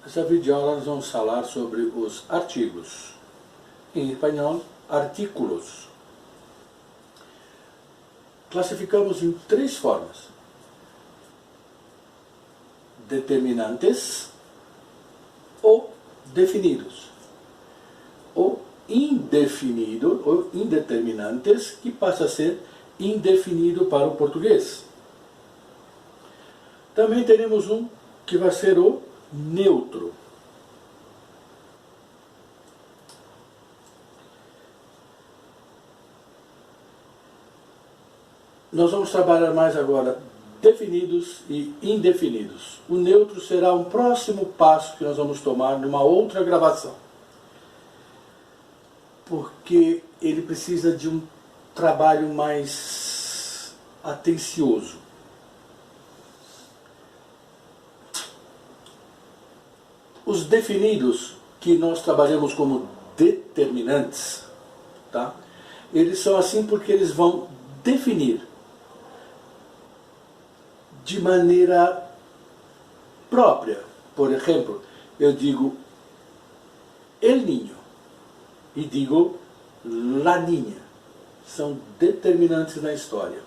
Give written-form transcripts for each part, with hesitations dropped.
Nessa videoaula nós vamos falar sobre os artigos. Em espanhol, artículos. Classificamos em três formas: determinantes ou definidos, ou indefinido ou indeterminantes, que passa a ser indefinido para o português. Também teremos um que vai ser o neutro. Nós vamos trabalhar mais agora definidos e indefinidos. O neutro será um próximo passo que nós vamos tomar numa outra gravação, porque ele precisa de um trabalho mais atencioso. Os definidos, que nós trabalhamos como determinantes, tá? Eles são assim porque eles vão definir de maneira própria. Por exemplo, eu digo el niño e digo la niña. São determinantes na história.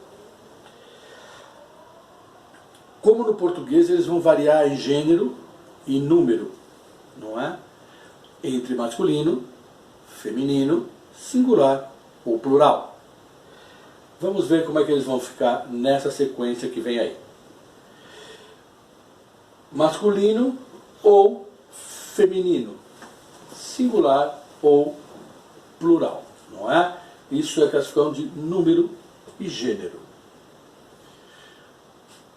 Como no português, eles vão variar em gênero e número, não é? Entre masculino, feminino, singular ou plural. Vamos ver como é que eles vão ficar nessa sequência que vem aí. Masculino ou feminino, singular ou plural, não é? Isso é classificação de número e gênero.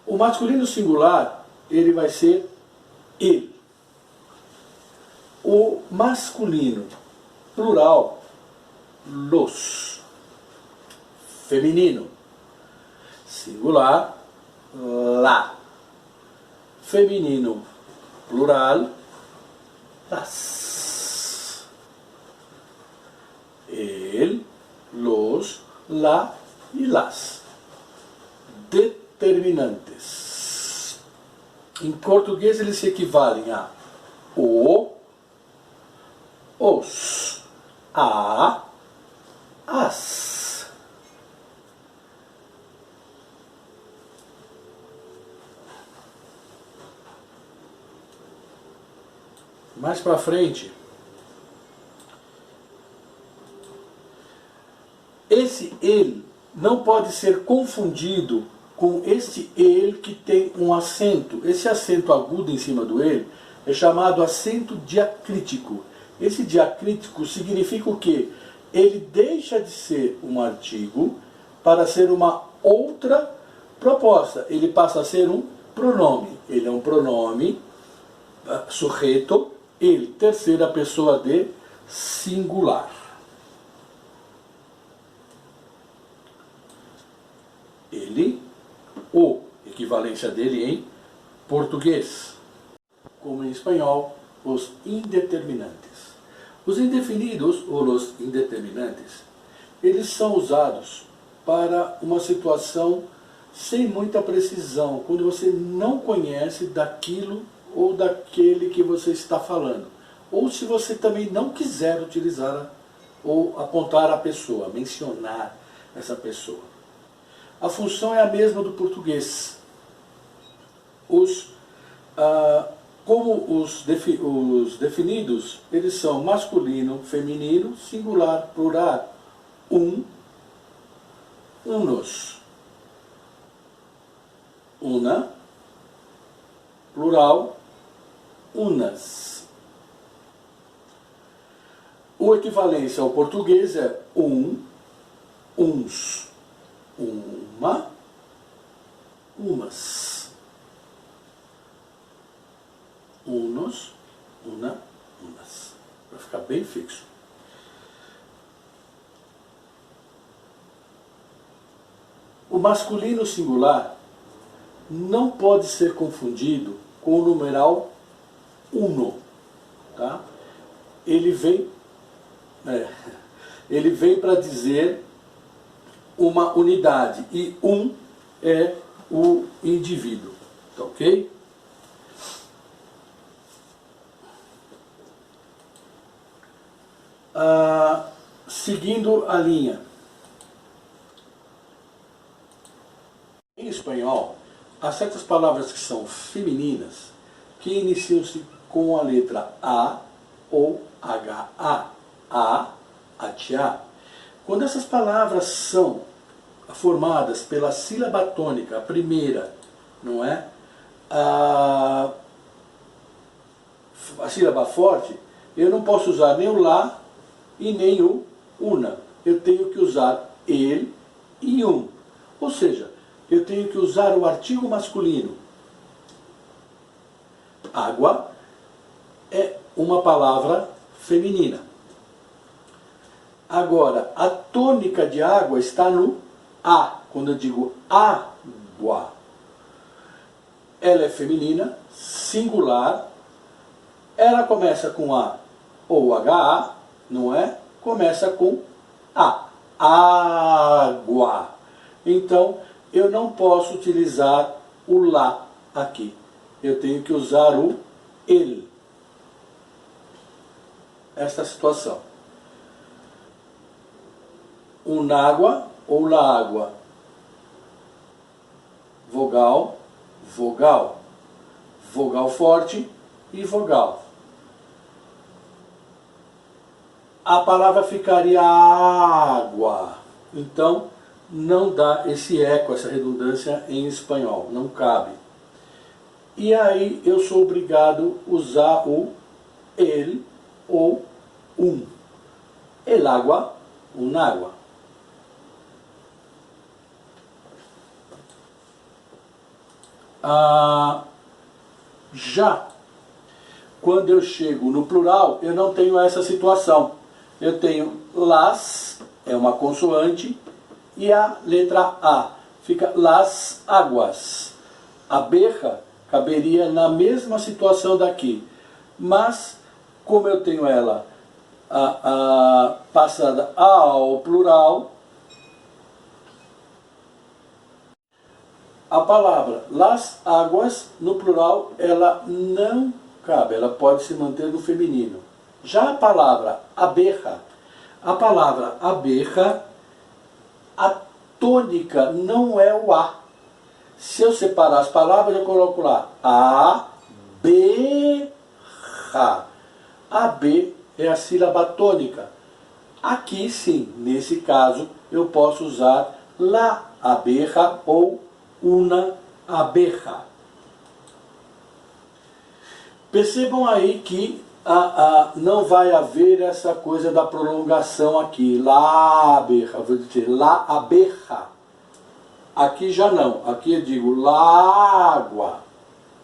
O masculino singular, ele vai ser ele. O masculino plural, los. Feminino singular, la. Feminino plural, las. El, los, la e las. Determinantes. Em português eles se equivalem a o, os, a, as. Mais para frente, esse ele não pode ser confundido com este ele que tem um acento. Esse acento agudo em cima do ele é chamado acento diacrítico. Esse diacrítico significa o quê? Ele deixa de ser um artigo para ser uma outra proposta. Ele passa a ser um pronome. Ele é um pronome sujeito, ele, terceira pessoa de singular. Ele, o, equivalência dele em português. Como em espanhol, os indeterminantes. Os indefinidos, ou os indeterminantes, eles são usados para uma situação sem muita precisão, quando você não conhece daquilo ou daquele que você está falando. Ou se você também não quiser utilizar ou apontar a pessoa, mencionar essa pessoa. A função é a mesma do português. Como os definidos, eles são masculino, feminino, singular, plural, unos, una, plural, unas. O equivalência ao português é uns, uma, umas. Unos, una, unas. Vai ficar bem fixo. O masculino singular não pode ser confundido com o numeral uno, tá? Ele vem para dizer uma unidade e é o indivíduo, tá ok? seguindo a linha. Em espanhol, há certas palavras que são femininas, que iniciam-se com a letra A ou HA. A. Quando essas palavras são formadas pela sílaba tônica, a primeira, não é? A sílaba forte, eu não posso usar nem o lá e nem o una. Eu tenho que usar ele e um. Ou seja, eu tenho que usar o artigo masculino. Água é uma palavra feminina. Agora, a tônica de água está no A. Quando eu digo água, ela é feminina, singular, ela começa com A ou HA, não é? Começa com A. Água. Então, eu não posso utilizar o lá aqui. Eu tenho que usar o ele. Esta situação. Unágua ou lágua. Vogal, vogal. Vogal forte e vogal. A palavra ficaria água. Então, não dá esse eco, essa redundância em espanhol. Não cabe. E aí eu sou obrigado a usar o el ou um. El agua, un agua. Já quando eu chego no plural, eu não tenho essa situação. Eu tenho las, é uma consoante, e a letra A. Fica las aguas. A berra caberia na mesma situação daqui. Mas, como eu tenho ela passada ao plural, a palavra las águas, no plural, ela não cabe, ela pode se manter no feminino. Já a palavra abeja, a tônica não é o A. Se eu separar as palavras, eu coloco lá abeja. A B é a sílaba tônica. Aqui sim, nesse caso, eu posso usar la abeja ou una abeja. Percebam aí que não vai haver essa coisa da prolongação aqui. La abeja, vou dizer la abeja. Aqui já não, aqui eu digo la água.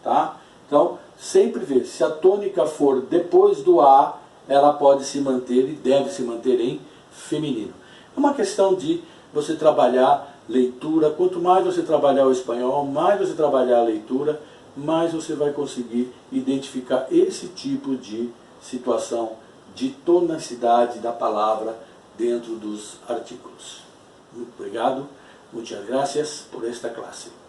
Tá? Então, sempre ver, se a tônica for depois do A, ela pode se manter e deve se manter em feminino. É uma questão de você trabalhar leitura. Quanto mais você trabalhar o espanhol, mais você trabalhar a leitura, mais você vai conseguir identificar esse tipo de situação de tonicidade da palavra dentro dos artículos. Muito obrigado, muchas gracias por esta clase.